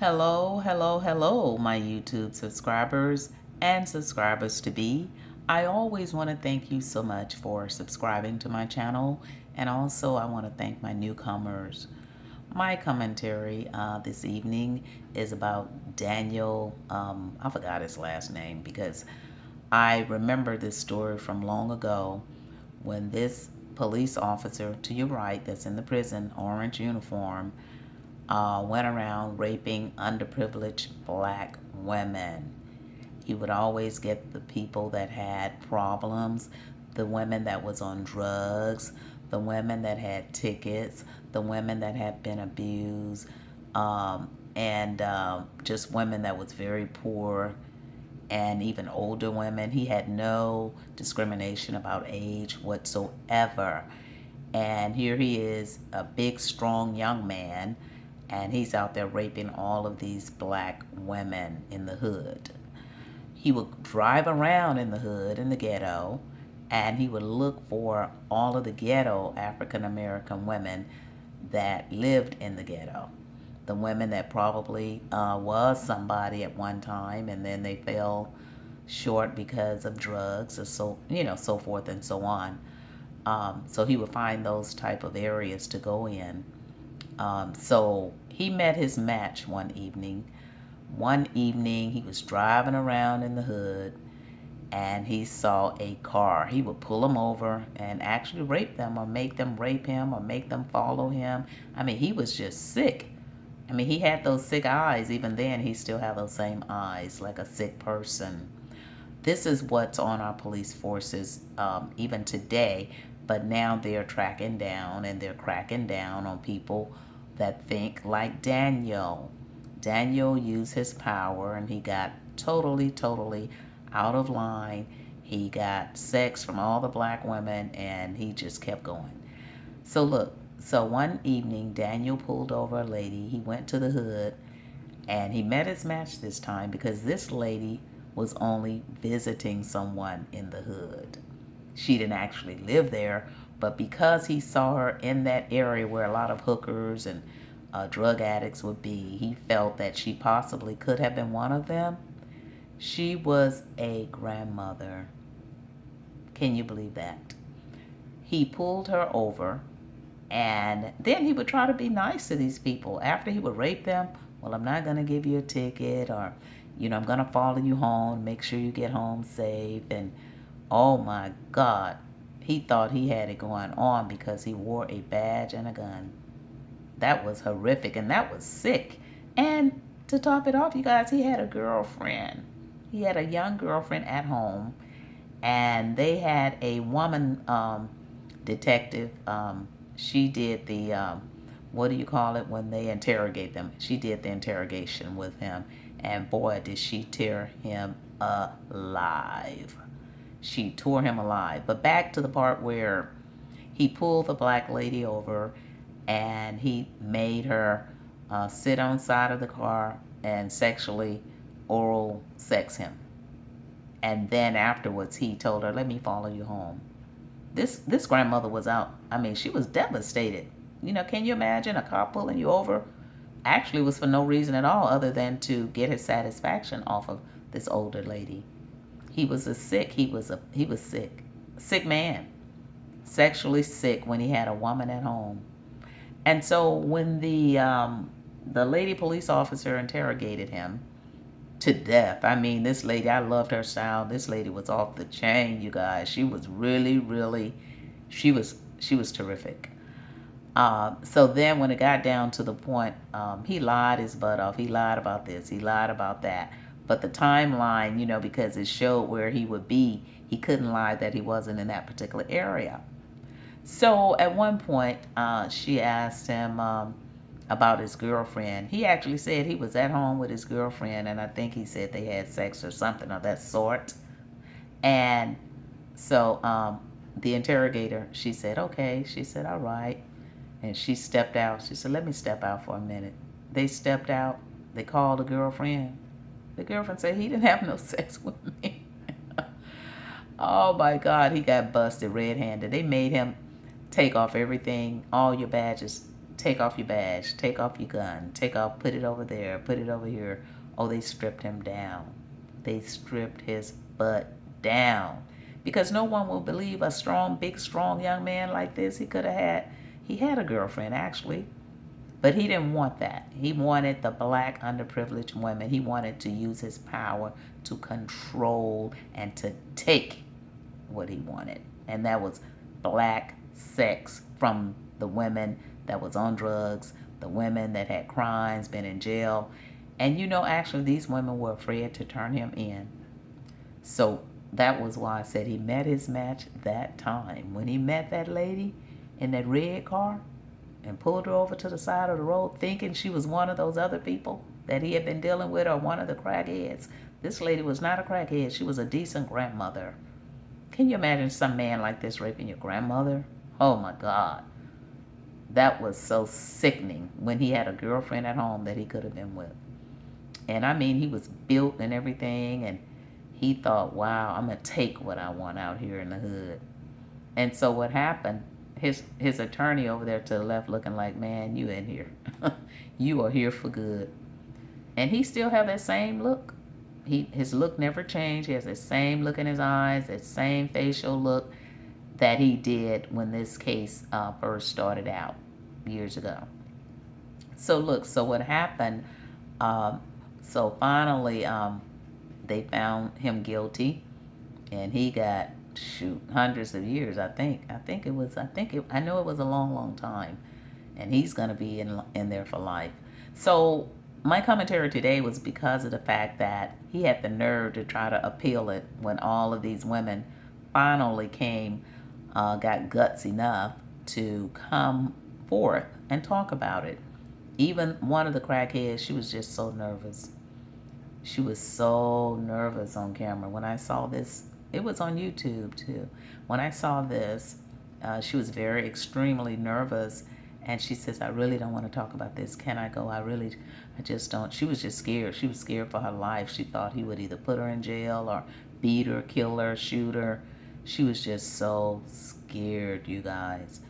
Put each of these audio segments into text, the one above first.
Hello, hello, hello, my YouTube subscribers and subscribers to be. I always want to thank you so much for subscribing to my channel, and also I want to thank my newcomers. My commentary this evening is about Daniel. I forgot his last name because I remember this story from long ago when this police officer to your right, that's in the prison, orange uniform, went around raping underprivileged black women. He would always get the people that had problems, the women that was on drugs, the women that had tickets, the women that had been abused, and just women that was very poor, and even older women. He had no discrimination about age whatsoever. And here he is, a big, strong young man, and he's out there raping all of these black women in the hood. He would drive around in the hood, in the ghetto, and he would look for all of the ghetto African American women that lived in the ghetto. The women that probably was somebody at one time, and then they fell short because of drugs, or so forth and so on. So he would find those type of areas to go in. So he met his match one evening. One evening, he was driving around in the hood and he saw a car. He would pull them over and actually rape them, or make them rape him, or make them follow him. I mean, he was just sick. I mean, he had those sick eyes. Even then, he still had those same eyes, like a sick person. This is what's on our police forces even today, but now they're tracking down and they're cracking down on people that think like Daniel. Daniel used his power and he got totally out of line. He got sex from all the black women and he just kept going. So look, so one evening Daniel pulled over a lady. He went to the hood and he met his match this time because this lady was only visiting someone in the hood. She didn't actually live there, but because he saw her in that area where a lot of hookers and drug addicts would be, he felt that she possibly could have been one of them. She was a grandmother. Can you believe that? He pulled her over, and then he would try to be nice to these people. After he would rape them, well, I'm not going to give you a ticket, or, I'm going to follow you home, make sure you get home safe. And oh my God, he thought he had it going on because he wore a badge and a gun. That was horrific, and that was sick. And to top it off, you guys, he had a girlfriend. He had a young girlfriend at home, and they had a woman detective. She did the, what do you call it when they interrogate them? She did the interrogation with him, and boy, did she tear him alive. She tore him alive. But back to the part where he pulled the black lady over and he made her sit on the side of the car and sexually oral sex him. And then afterwards he told her, let me follow you home. This grandmother was out. I mean, she was devastated. Can you imagine a cop pulling you over? Actually was for no reason at all other than to get his satisfaction off of this older lady. He was sick. Sick man. Sexually sick when he had a woman at home. And so when the lady police officer interrogated him to death. I mean, this lady, I loved her style. This lady was off the chain, you guys. She was really, she was terrific. So then when it got down to the point, he lied his butt off. He lied about this. He lied about that. But the timeline, because it showed where he would be, he couldn't lie that he wasn't in that particular area. So at one point, she asked him about his girlfriend. He actually said he was at home with his girlfriend, and I think he said they had sex or something of that sort. And so the interrogator, she said, okay. She said, all right. And she stepped out. She said, let me step out for a minute. They stepped out. They called the girlfriend. The girlfriend said, he didn't have no sex with me. Oh my God, he got busted red-handed. They made him take off everything, all your badges, take off your badge, take off your gun, take off, put it over there, put it over here. Oh, they stripped him down. They stripped his butt down. Because no one will believe a strong, big, strong young man like this. He had a girlfriend actually, but he didn't want that. He wanted the black underprivileged women. He wanted to use his power to control and to take what he wanted. And that was black sex from the women that was on drugs, the women that had crimes, been in jail. And actually these women were afraid to turn him in. So that was why I said he met his match that time. When he met that lady in that red car and pulled her over to the side of the road thinking she was one of those other people that he had been dealing with or one of the crackheads. This lady was not a crackhead. She was a decent grandmother. Can you imagine some man like this raping your grandmother? Oh my God. That was so sickening when he had a girlfriend at home that he could have been with. And I mean, he was built and everything, and he thought, wow, I'm going to take what I want out here in the hood. And so what happened, his attorney over there to the left looking like, man, you in here. You are here for good. And he still have that same look. His look never changed. He has the same look in his eyes, that same facial look that he did when this case first started out years ago. So look, so what happened, so finally they found him guilty, and he got, hundreds of years, I know it was a long, long time, and he's going to be in there for life. So my commentary today was because of the fact that he had the nerve to try to appeal it when all of these women finally got guts enough to come forth and talk about it. Even one of the crackheads, she was just so nervous. She was so nervous on camera. When I saw this, it was on YouTube too. When I saw this, she was very extremely nervous, and she says, I really don't want to talk about this. Can I go? I just don't. She was just scared. She was scared for her life. She thought he would either put her in jail or beat her, kill her, shoot her. She was just so scared, you guys.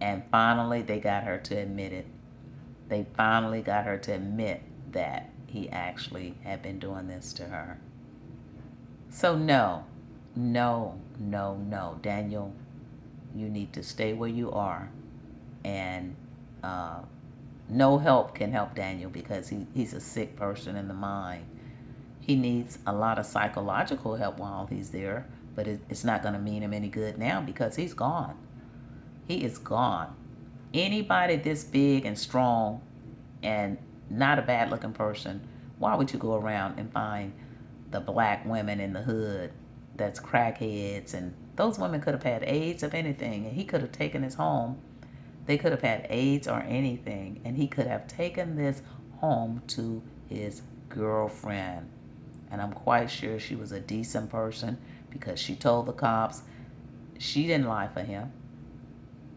And finally, they got her to admit it. They finally got her to admit that he actually had been doing this to her. So no, Daniel, you need to stay where you are. And no help can help Daniel because he's a sick person in the mind. He needs a lot of psychological help while he's there, but it's not going to mean him any good now because he's gone. He is gone. Anybody this big and strong and not a bad looking person, why would you go around and find the black women in the hood that's crackheads? And those women could have had AIDS of anything, and he could have taken his home. They could have had AIDS or anything, and he could have taken this home to his girlfriend. And I'm quite sure she was a decent person because she told the cops she didn't lie for him.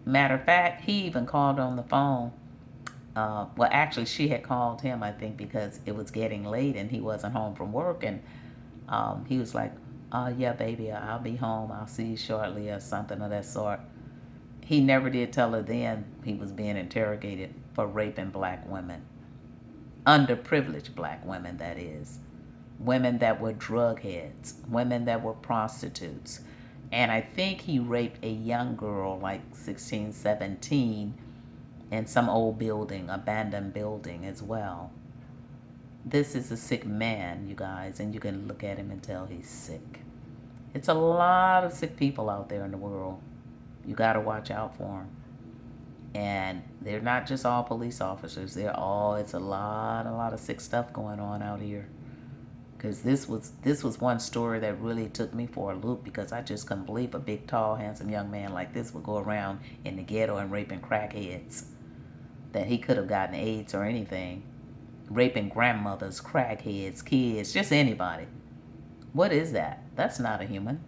Matter of fact, he even called on the phone. Well, actually, she had called him, I think, because it was getting late and he wasn't home from work. And he was like, yeah, baby, I'll be home. I'll see you shortly or something of that sort. He never did tell her then he was being interrogated for raping black women. Underprivileged black women, that is. Women that were drug heads. Women that were prostitutes. And I think he raped a young girl, like 16, 17, in some old building, abandoned building as well. This is a sick man, you guys, and you can look at him and tell he's sick. It's a lot of sick people out there in the world. You got to watch out for them. And they're not just all police officers. It's a lot of sick stuff going on out here. Because this was one story that really took me for a loop, because I just couldn't believe a big, tall, handsome young man like this would go around in the ghetto and raping crackheads. That he could have gotten AIDS or anything. Raping grandmothers, crackheads, kids, just anybody. What is that? That's not a human.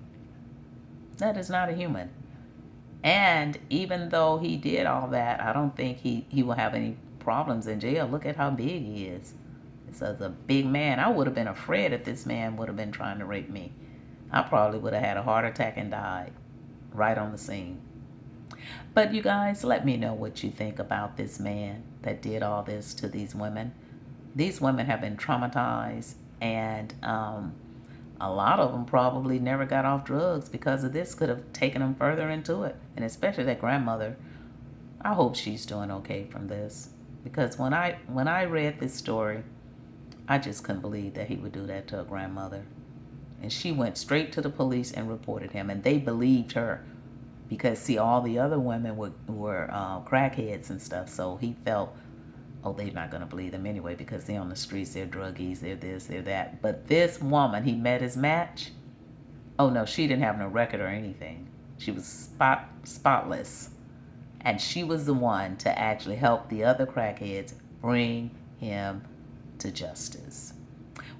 That is not a human. And even though he did all that, I don't think he will have any problems in jail. Look at how big he is. It's a big man. I would have been afraid if this man would have been trying to rape me. I probably would have had a heart attack and died right on the scene. But you guys, let me know what you think about this man that did all this to these women. These women have been traumatized, and a lot of them probably never got off drugs because of this. Could have taken them further into it, and especially that grandmother. I hope she's doing okay from this, because when I read this story, I just couldn't believe that he would do that to a grandmother. And she went straight to the police and reported him, and they believed her because, see, all the other women were crackheads and stuff. So he felt, oh, they're not going to believe them anyway because they're on the streets, they're druggies, they're this, they're that. But this woman, he met his match. Oh no, she didn't have no record or anything. She was spotless. And she was the one to actually help the other crackheads bring him to justice.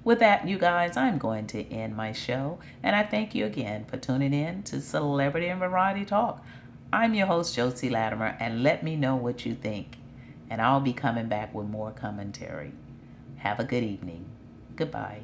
With that, you guys, I'm going to end my show, and I thank you again for tuning in to Celebrity and Variety Talk. I'm your host, Josie Latimer, and let me know what you think, and I'll be coming back with more commentary. Have a good evening. Goodbye.